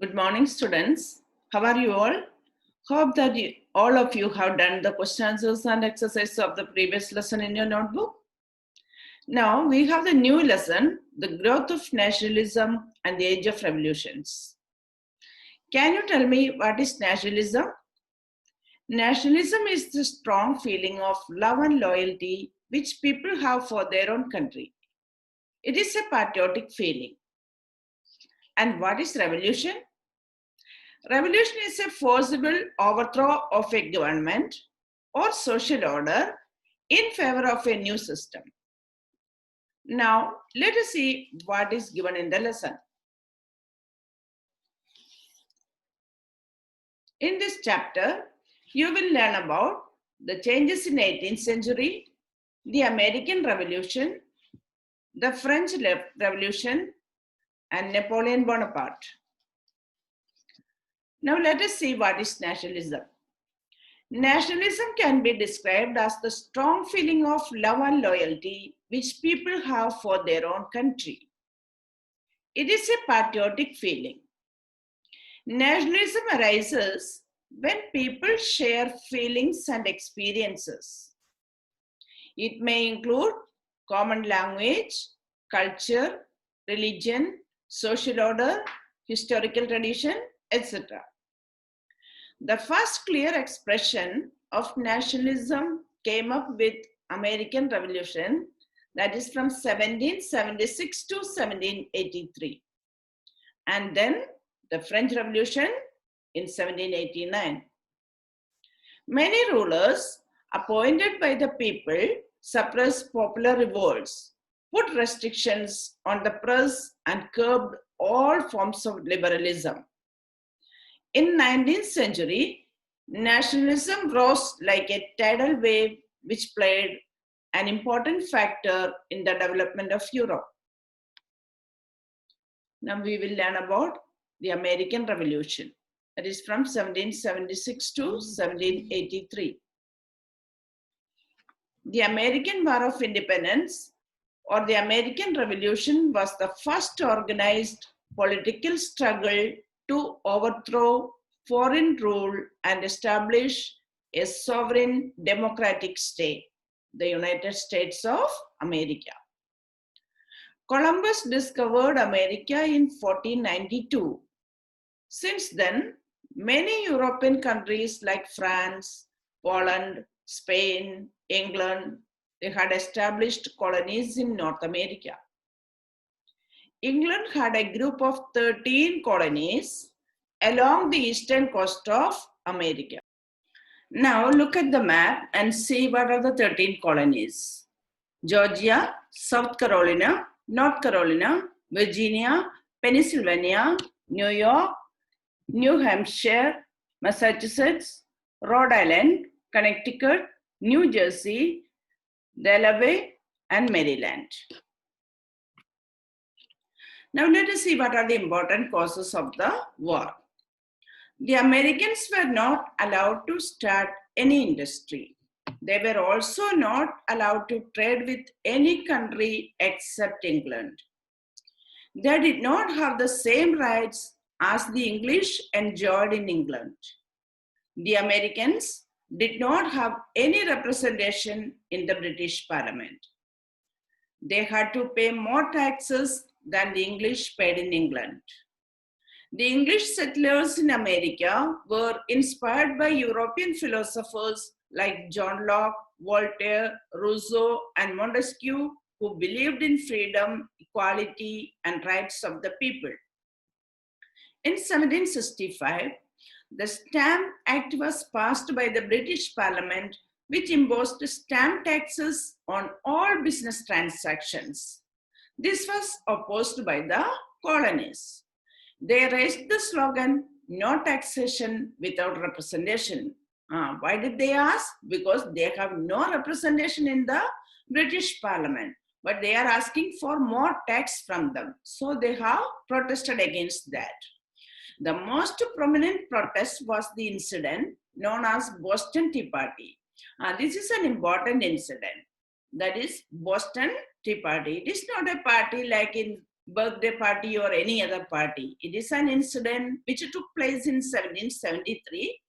Good morning, students. How are you all? Hope that all of you have done the question answers and exercises of the previous lesson in your notebook. Now we have the new lesson, the growth of nationalism and the age of revolutions. Can you tell me what is nationalism? Nationalism is the strong feeling of love and loyalty which people have for their own country. It is a patriotic feeling. And what is revolution? Revolution is a forcible overthrow of a government or social order in favor of a new system. Now, let us see what is given in the lesson. In this chapter, you will learn about the changes in 18th century, the American Revolution, the French Revolution, and Napoleon Bonaparte. Now, let us see what is nationalism. Nationalism can be described as the strong feeling of love and loyalty which people have for their own country. It is a patriotic feeling. Nationalism arises when people share feelings and experiences. It may include common language, culture, religion, social order, historical tradition, etc. The first clear expression of nationalism came up with American Revolution, that is from 1776 to 1783. And then the French Revolution in 1789. Many rulers appointed by the people suppressed popular revolts, put restrictions on the press, and curbed all forms of liberalism. In 19th century, nationalism rose like a tidal wave which played an important factor in the development of Europe. Now we will learn about the American Revolution. That is from 1776 to 1783. The American War of Independence or the American Revolution was the first organized political struggle to overthrow foreign rule and establish a sovereign democratic state, the United States of America. Columbus discovered America in 1492. Since then, many European countries like France, Poland, Spain, England, they had established colonies in North America. England had a group of 13 colonies along the eastern coast of America. Now look at the map and see what are the 13 colonies. Georgia, South Carolina, North Carolina, Virginia, Pennsylvania, New York, New Hampshire, Massachusetts, Rhode Island, Connecticut, New Jersey, Delaware, and Maryland. Now let us see what are the important causes of the war. The Americans were not allowed to start any industry. They were also not allowed to trade with any country except England. They did not have the same rights as the English enjoyed in England. The Americans did not have any representation in the British Parliament. They had to pay more taxes than the English paid in England. The English settlers in America were inspired by European philosophers like John Locke, Voltaire, Rousseau, and Montesquieu, who believed in freedom, equality, and rights of the people. In 1765, the Stamp Act was passed by the British Parliament, which imposed stamp taxes on all business transactions. This was opposed by the colonies. They raised the slogan, "No taxation without representation." Why did they ask? Because they have no representation in the British Parliament, but they are asking for more tax from them. So they have protested against that. The most prominent protest was the incident known as Boston Tea Party. This is an important incident. That is Boston Tea Party. It is not a party like in birthday party or any other party. It is an incident which took place in 1773.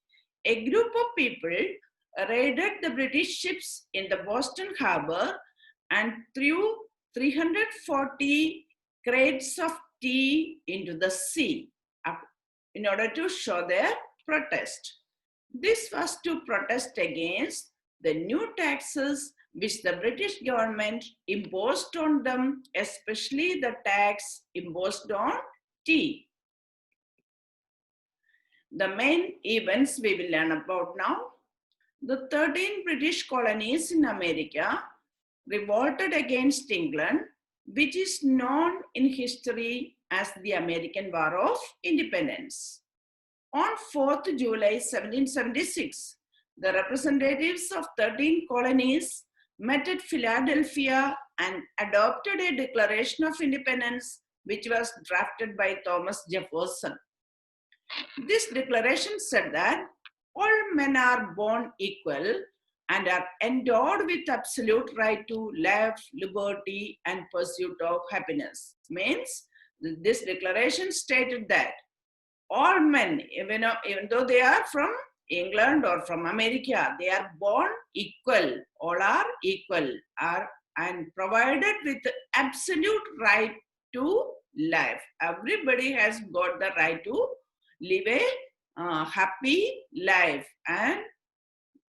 A group of people raided the British ships in the Boston Harbor and threw 340 crates of tea into the sea in order to show their protest. This was to protest against the new taxes which the British government imposed on them, especially the tax imposed on tea. The main events we will learn about now. The 13 British colonies in America revolted against England, which is known in history as the American War of Independence. On 4th July 1776, the representatives of 13 colonies met at Philadelphia and adopted a Declaration of Independence, which was drafted by Thomas Jefferson. This declaration said that all men are born equal and are endowed with absolute right to life, liberty, and pursuit of happiness. Means this declaration stated that all men, even though they are from England or from America, they are born equal. All are equal, and provided with absolute right to life. Everybody has got the right to live a happy life, and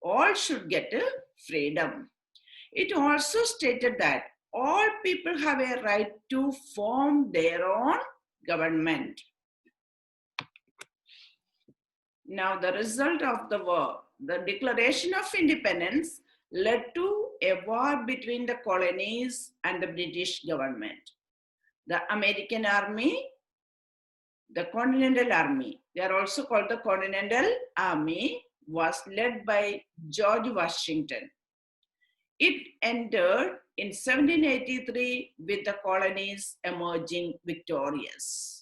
all should get freedom. It also stated that all people have a right to form their own government. Now, the result of the war, the Declaration of Independence led to a war between the colonies and the British government. The American Army, the Continental Army, they are also called the Continental Army, was led by George Washington. It entered in 1783 with the colonies emerging victorious.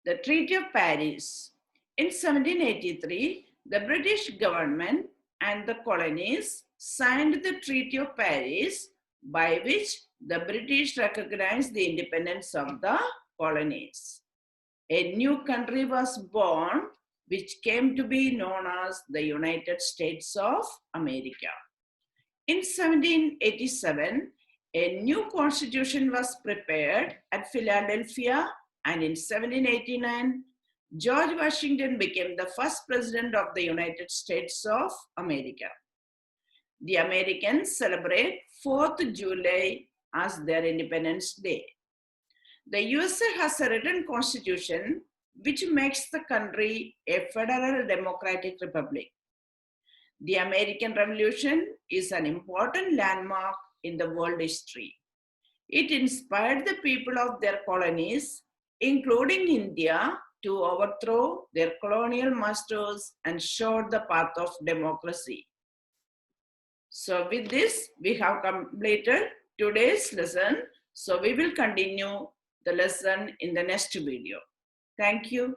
The Treaty of Paris. In 1783, the British government and the colonies signed the Treaty of Paris, by which the British recognized the independence of the colonies. A new country was born, which came to be known as the United States of America. In 1787, a new constitution was prepared at Philadelphia, and in 1789, George Washington became the first president of the United States of America. The Americans celebrate 4th July as their Independence Day. The USA has a written constitution which makes the country a federal democratic republic. The American Revolution is an important landmark in the world history. It inspired the people of their colonies, including India, to overthrow their colonial masters and showed the path of democracy. So with this, we have completed today's lesson. So we will continue the lesson in the next video. Thank you.